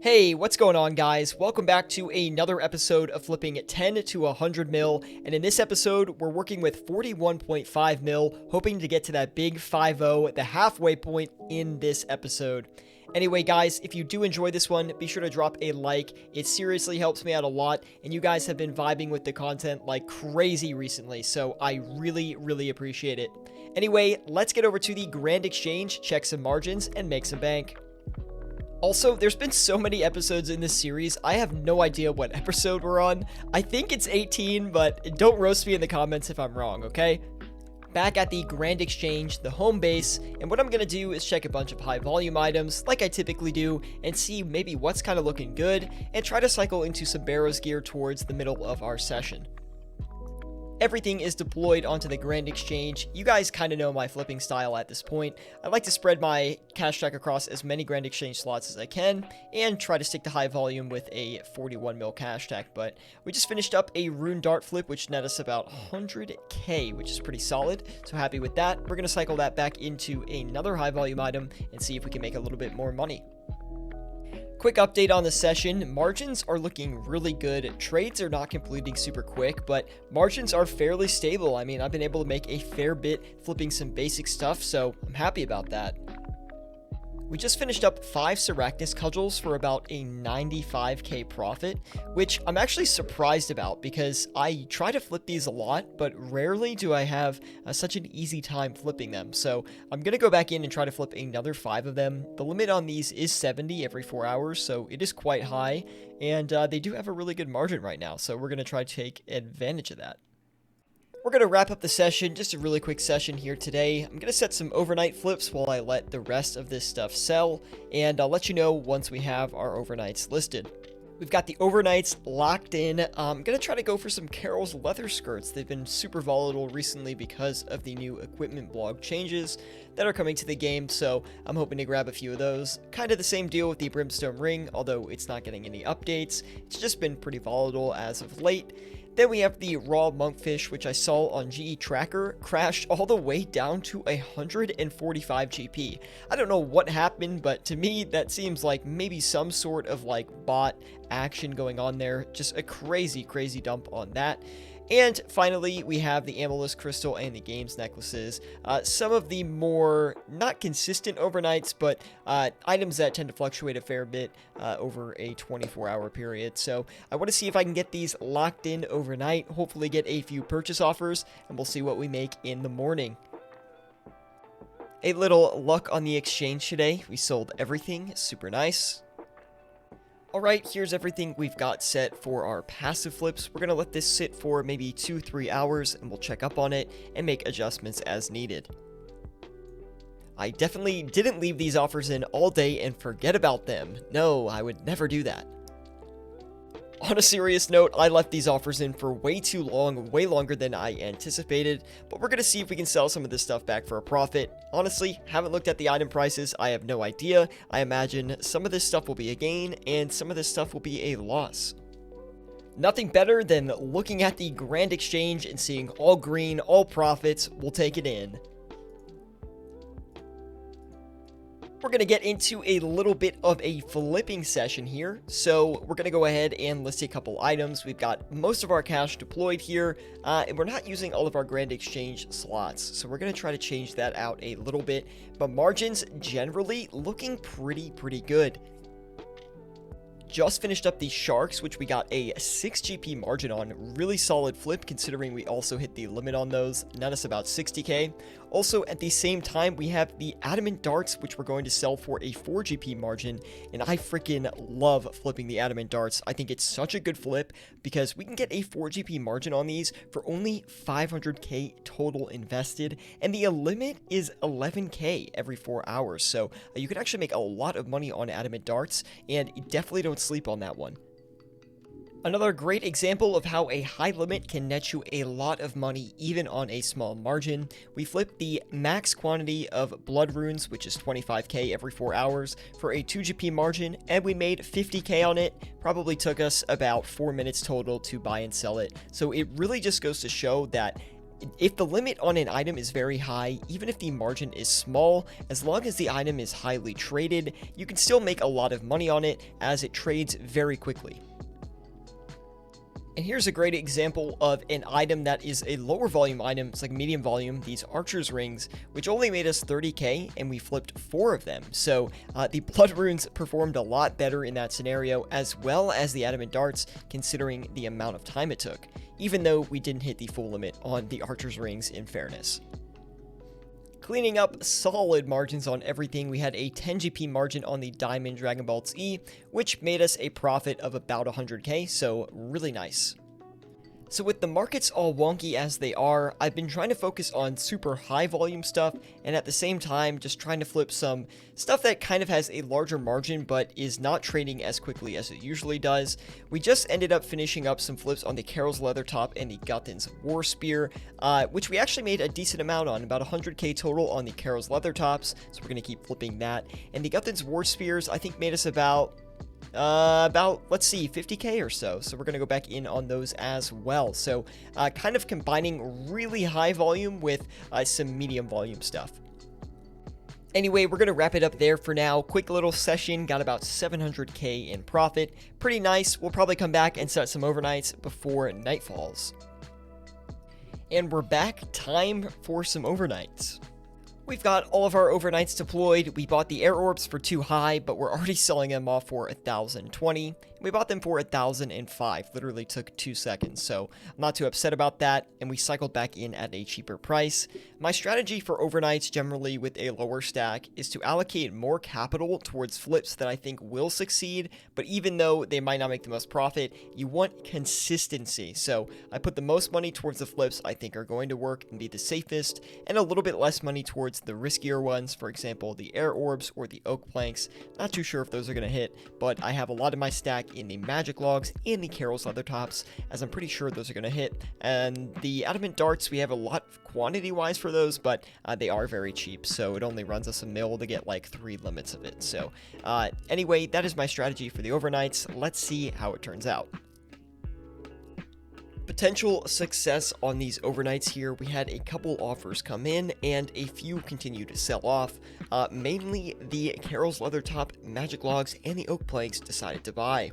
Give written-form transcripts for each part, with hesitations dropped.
Hey, what's going on, guys? Welcome back to another episode of flipping 10 to 100 mil. And in this episode, we're working with 41.5 mil, hoping to get to that big 5-0, the halfway point in this episode. Anyway, guys, if you do enjoy this one, be sure to drop a like. It seriously helps me out a lot, and you guys have been vibing with the content like crazy recently, so I really appreciate it. Anyway, let's get over to the Grand Exchange, check some margins, and make some bank. Also, there's been so many episodes in this series, I have no idea what episode we're on. I think it's 18, but don't roast me in the comments if I'm wrong, okay? Back at the Grand Exchange, the home base, and what I'm going to do is check a bunch of high volume items, like I typically do, and see maybe what's kind of looking good, and try to cycle into some Barrows gear towards the middle of our session. Everything is deployed onto the Grand Exchange. You guys kind of know my flipping style at this point. I like to spread my cash stack across as many Grand Exchange slots as I can and try to stick to high volume with a 41 mil cash stack. But we just finished up a Rune Dart flip, which net us about 100k, which is pretty solid. So happy with that. We're going to cycle that back into another high volume item and see if we can make a little bit more money. Quick update on the session, margins are looking really good. Trades are not completing super quick, but margins are fairly stable. I mean, I've been able to make a fair bit flipping some basic stuff, so I'm happy about that. We just finished up 5 Sarachnis cudgels for about a 95k profit, which I'm actually surprised about because I try to flip these a lot, but rarely do I have such an easy time flipping them. So I'm going to go back in and try to flip another 5 of them. The limit on these is 70 every 4 hours, so it is quite high, and they do have a really good margin right now, so we're going to try to take advantage of that. We're going to wrap up the session, just a really quick session here today. I'm going to set some overnight flips while I let the rest of this stuff sell, and I'll let you know once we have our overnights listed. We've got the overnights locked in. I'm going to try to go for some Carol's leather skirts. They've been super volatile recently because of the new equipment blog changes that are coming to the game, so I'm hoping to grab a few of those. Kind of the same deal with the Brimstone ring, although it's not getting any updates. It's just been pretty volatile as of late. Then we have the raw monkfish, which I saw on GE Tracker, crashed all the way down to 145 GP. I don't know what happened, but to me, that seems like maybe some sort of like bot action going on there. Just a crazy dump on that. And finally, we have the Amethyst Crystal and the Games necklaces. Some of the more, not consistent overnights, but items that tend to fluctuate a fair bit over a 24-hour period. So I want to see if I can get these locked in overnight, hopefully get a few purchase offers, and we'll see what we make in the morning. A little luck on the exchange today. We sold everything, super nice. Alright, here's everything we've got set for our passive flips. We're going to let this sit for maybe 2-3 hours and we'll check up on it and make adjustments as needed. I definitely didn't leave these offers in all day and forget about them. No, I would never do that. On a serious note, I left these offers in for way too long, way longer than I anticipated, but we're going to see if we can sell some of this stuff back for a profit. Honestly, haven't looked at the item prices, I have no idea. I imagine some of this stuff will be a gain, and some of this stuff will be a loss. Nothing better than looking at the Grand Exchange and seeing all green, all profits. We'll take it in. We're going to get into a little bit of a flipping session here. So we're going to go ahead and list a couple items. We've got most of our cash deployed here, and we're not using all of our Grand Exchange slots. So we're going to try to change that out a little bit, but margins generally looking pretty good. Just finished up the Sharks, which we got a 6 GP margin on. Really solid flip considering we also hit the limit on those. Net us about 60k. Also, at the same time, we have the Adamant Darts, which we're going to sell for a 4 GP margin. And I freaking love flipping the Adamant Darts. I think it's such a good flip because we can get a 4 GP margin on these for only 500k total invested. And the limit is 11k every 4 hours. So you can actually make a lot of money on Adamant Darts, and you definitely don't sleep on that one. Another great example of how a high limit can net you a lot of money even on a small margin. We flipped the max quantity of blood runes, which is 25k every 4 hours, for a 2 GP margin, and we made 50k on it. Probably took us about 4 minutes total to buy and sell it. So it really just goes to show that If the limit on an item is very high, even if the margin is small, as long as the item is highly traded, you can still make a lot of money on it as it trades very quickly. And here's a great example of an item that is a lower volume item. It's like medium volume, these archer's rings, which only made us 30k, and we flipped 4 of them. So the blood runes performed a lot better in that scenario, as well as the adamant darts, considering the amount of time it took, even though we didn't hit the full limit on the archer's rings in fairness. Cleaning up solid margins on everything, we had a 10 GP margin on the Diamond Dragon Ball Z, which made us a profit of about 100k, so really nice. So with the markets all wonky as they are, I've been trying to focus on super high volume stuff, and at the same time just trying to flip some stuff that kind of has a larger margin but is not trading as quickly as it usually does. We just ended up finishing up some flips on the Carol's Leather Top and the Guthan's War Spear, which we actually made a decent amount on, about 100k total on the Carol's Leather Tops, so we're going to keep flipping that. And the Guthan's War Spears I think made us about, let's see, 50k or so. So we're going to go back in on those as well. So kind of combining really high volume with some medium volume stuff. Anyway, we're going to wrap it up there for now. Quick little session, got about 700k in profit. Pretty nice. We'll probably come back and set some overnights before night falls. And we're back. Time for some overnights. We've got all of our overnights deployed. We bought the air orbs for too high, but we're already selling them off for 1,020. We bought them for 1,005. Literally took 2 seconds, so I'm not too upset about that, and we cycled back in at a cheaper price. My strategy for overnights, generally with a lower stack, is to allocate more capital towards flips that I think will succeed, but even though they might not make the most profit, you want consistency. So I put the most money towards the flips I think are going to work and be the safest, and a little bit less money towards the riskier ones, for example, the air orbs or the oak planks. Not too sure if those are going to hit, but I have a lot of my stack in the magic logs and the Carol's Leather Tops, as I'm pretty sure those are going to hit. And the adamant darts, we have a lot quantity wise for those, but they are very cheap, so it only runs us a mil to get like 3 limits of it. So anyway, that is my strategy for the overnights. Let's see how it turns out. Potential success on these overnights here, we had a couple offers come in and a few continue to sell off. Mainly the Carol's Leather Top, magic logs, and the oak planks decided to buy.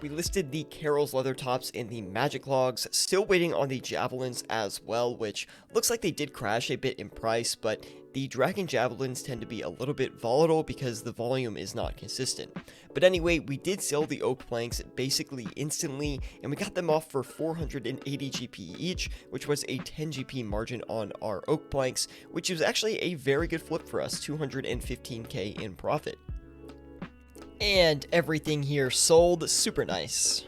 We listed the Carol's Leather Tops and the magic logs, still waiting on the javelins as well, which looks like they did crash a bit in price, but the dragon javelins tend to be a little bit volatile because the volume is not consistent. But anyway, we did sell the oak planks basically instantly, and we got them off for 480 GP each, which was a 10 GP margin on our oak planks, which was actually a very good flip for us, 215k in profit. And everything here sold, super nice.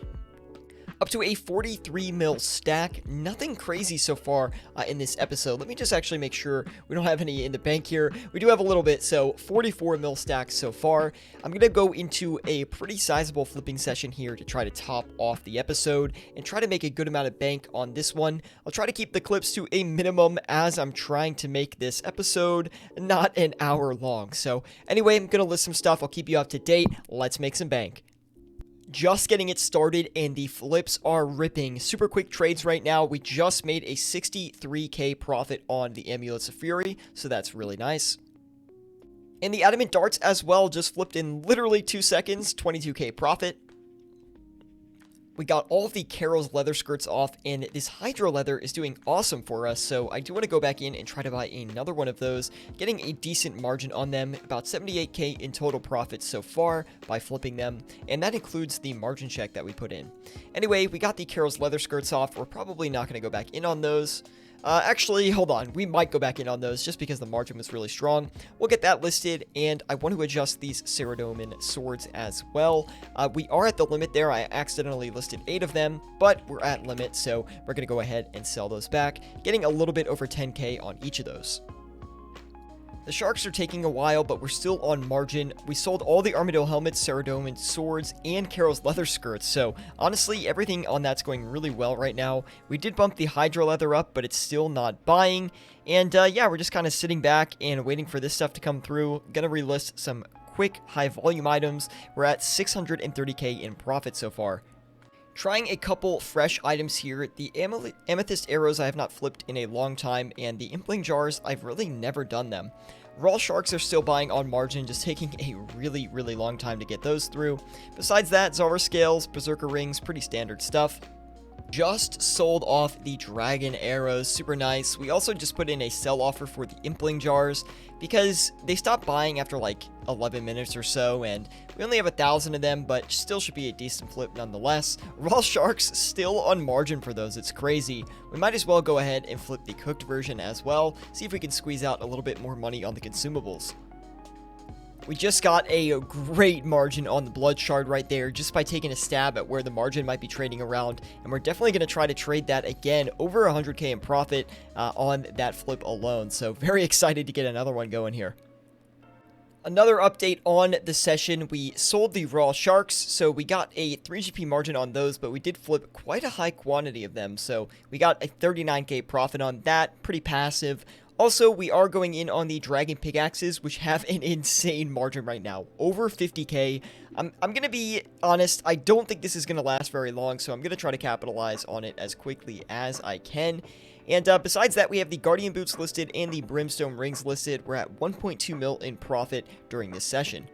Up to a 43 mil stack. Nothing crazy so far in this episode. Let me just actually make sure we don't have any in the bank here. We do have a little bit, so 44 mil stacks so far. I'm going to go into a pretty sizable flipping session here to try to top off the episode and try to make a good amount of bank on this one. I'll try to keep the clips to a minimum as I'm trying to make this episode not an hour long. So anyway, I'm going to list some stuff. I'll keep you up to date. Let's make some bank. Just getting it started, and the flips are ripping. Super quick trades right now. We just made a 63k profit on the Amulets of Fury, so that's really nice. And the adamant darts as well just flipped in literally 2 seconds, 22k profit. We got all of the Carol's leather skirts off, and this Hydro leather is doing awesome for us, so I do want to go back in and try to buy another one of those, getting a decent margin on them, about 78k in total profits so far by flipping them, and that includes the margin check that we put in. Anyway, we got the Carol's leather skirts off. We're probably not going to go back in on those. Actually, hold on. We might go back in on those just because the margin was really strong. We'll get that listed, and I want to adjust these Ceradomin swords as well. We are at the limit there. I accidentally listed 8 of them, but we're at limit, so we're going to go ahead and sell those back, getting a little bit over 10k on each of those. The sharks are taking a while, but we're still on margin. We sold all the Armadillo helmets, Ceradomin swords, and Carol's leather skirts, so honestly, everything on that's going really well right now. We did bump the Hydro leather up, but it's still not buying, and yeah, we're just kind of sitting back and waiting for this stuff to come through. Gonna relist some quick, high volume items. We're at 630k in profit so far. Trying a couple fresh items here. The amethyst arrows I have not flipped in a long time, and the impling jars, I've really never done them. Raw sharks are still buying on margin, just taking a really, really long time to get those through. Besides that, Zara scales, berserker rings, pretty standard stuff. Just sold off the dragon arrows, super nice. We also just put in a sell offer for the impling jars because they stopped buying after like 11 minutes or so, and we only have 1,000 of them, but still should be a decent flip nonetheless. Raw sharks still on margin for those, it's crazy. We might as well go ahead and flip the cooked version as well, see if we can squeeze out a little bit more money on the consumables. We just got a great margin on the blood shard right there just by taking a stab at where the margin might be trading around, and we're definitely going to try to trade that again over 100k in profit on that flip alone. So very excited to get another one going here. Another update on the session, we sold the raw sharks, so we got a 3GP margin on those, but we did flip quite a high quantity of them, so we got a 39k profit on that, pretty passive. Also, we are going in on the dragon pickaxes, which have an insane margin right now, over 50k. I'm going to be honest, I don't think this is going to last very long, so I'm going to try to capitalize on it as quickly as I can. And besides that, we have the guardian boots listed and the brimstone rings listed. We're at 1.2 mil in profit during this session.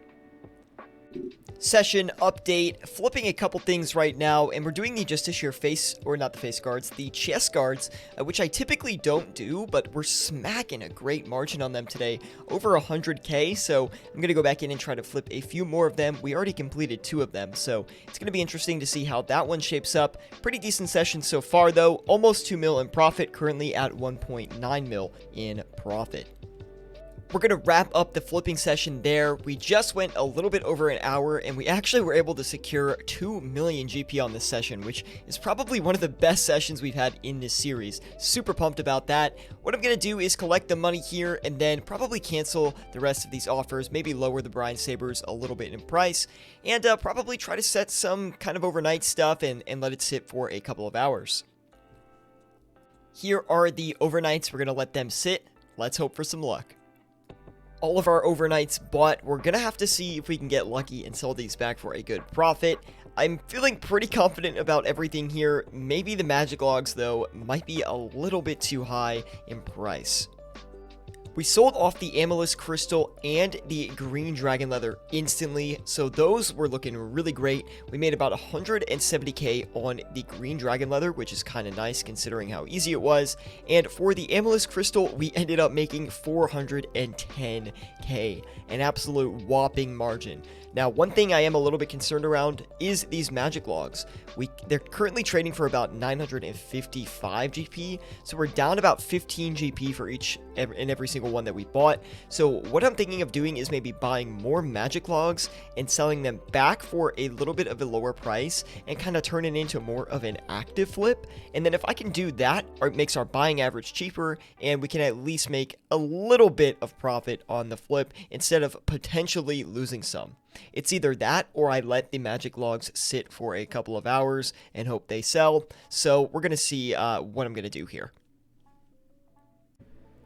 Session update, flipping a couple things right now, and we're doing the Justiciar face, or not the face guards, the chest guards, which I typically don't do, but we're smacking a great margin on them today, over 100k, so I'm going to go back in and try to flip a few more of them. We already completed 2 of them, so it's going to be interesting to see how that one shapes up. Pretty decent session so far, though, almost 2 mil in profit, currently at 1.9 mil in profit. We're going to wrap up the flipping session there. We just went a little bit over an hour, and we actually were able to secure 2 million GP on this session, which is probably one of the best sessions we've had in this series. Super pumped about that. What I'm going to do is collect the money here and then probably cancel the rest of these offers, maybe lower the Brine Sabers a little bit in price, and probably try to set some kind of overnight stuff and let it sit for a couple of hours. Here are the overnights. We're going to let them sit. Let's hope for some luck. All of our overnights bought. We're gonna have to see if we can get lucky and sell these back for a good profit. I'm feeling pretty confident about everything here. Maybe the magic logs, though, might be a little bit too high in price. We sold off the amethyst crystal and the green dragon leather instantly, so those were looking really great. We made about 170k on the green dragon leather, which is kind of nice considering how easy it was. And for the amethyst crystal, we ended up making 410k, an absolute whopping margin. Now, one thing I am a little bit concerned around is these magic logs. They're currently trading for about 955 GP, so we're down about 15 GP for each and every single one that we bought. So what I'm thinking of doing is maybe buying more magic logs and selling them back for a little bit of a lower price and kind of turn it into more of an active flip. And then if I can do that, it makes our buying average cheaper, and we can at least make a little bit of profit on the flip instead of potentially losing some. It's either that or I let the magic logs sit for a couple of hours and hope they sell. So we're going to see what I'm going to do here.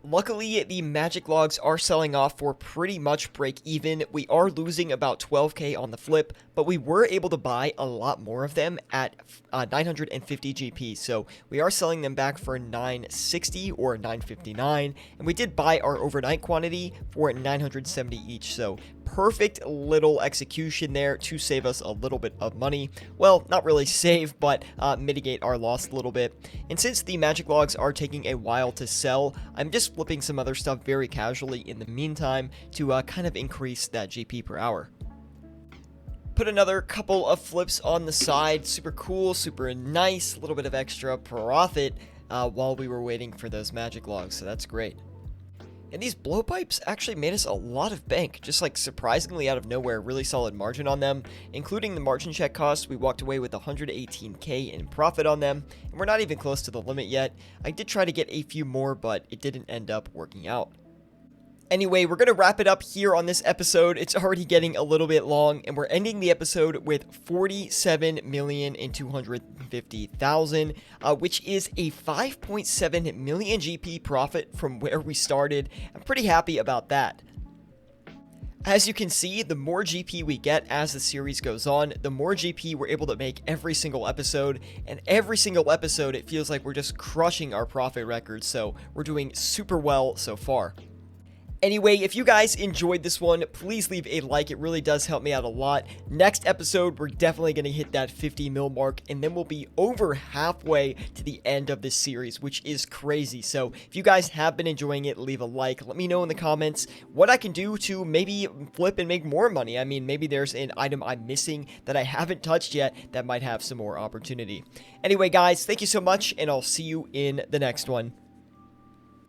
Luckily, the magic logs are selling off for pretty much break even. We are losing about 12k on the flip, but we were able to buy a lot more of them at 950 GP. So we are selling them back for 960 or 959, and we did buy our overnight quantity for 970 each. So perfect little execution there to save us a little bit of money. Well, not really save, but mitigate our loss a little bit. And since the magic logs are taking a while to sell, I'm just flipping some other stuff very casually in the meantime to kind of increase that GP per hour. Put another couple of flips on the side. Super cool, super nice, a little bit of extra profit while we were waiting for those magic logs, so that's great. And these blowpipes actually made us a lot of bank, just like surprisingly out of nowhere, really solid margin on them. Including the margin check costs, we walked away with 118k in profit on them, and we're not even close to the limit yet. I did try to get a few more, but it didn't end up working out. Anyway, we're going to wrap it up here on this episode. It's already getting a little bit long, and we're ending the episode with 47,250,000, which is a 5.7 million GP profit from where we started. I'm pretty happy about that. As you can see, the more GP we get as the series goes on, the more GP we're able to make every single episode, and every single episode it feels like we're just crushing our profit records, so we're doing super well so far. Anyway, if you guys enjoyed this one, please leave a like. It really does help me out a lot. Next episode, we're definitely going to hit that 50 mil mark, and then we'll be over halfway to the end of this series, which is crazy. So if you guys have been enjoying it, leave a like. Let me know in the comments what I can do to maybe flip and make more money. I mean, maybe there's an item I'm missing that I haven't touched yet that might have some more opportunity. Anyway, guys, thank you so much, and I'll see you in the next one.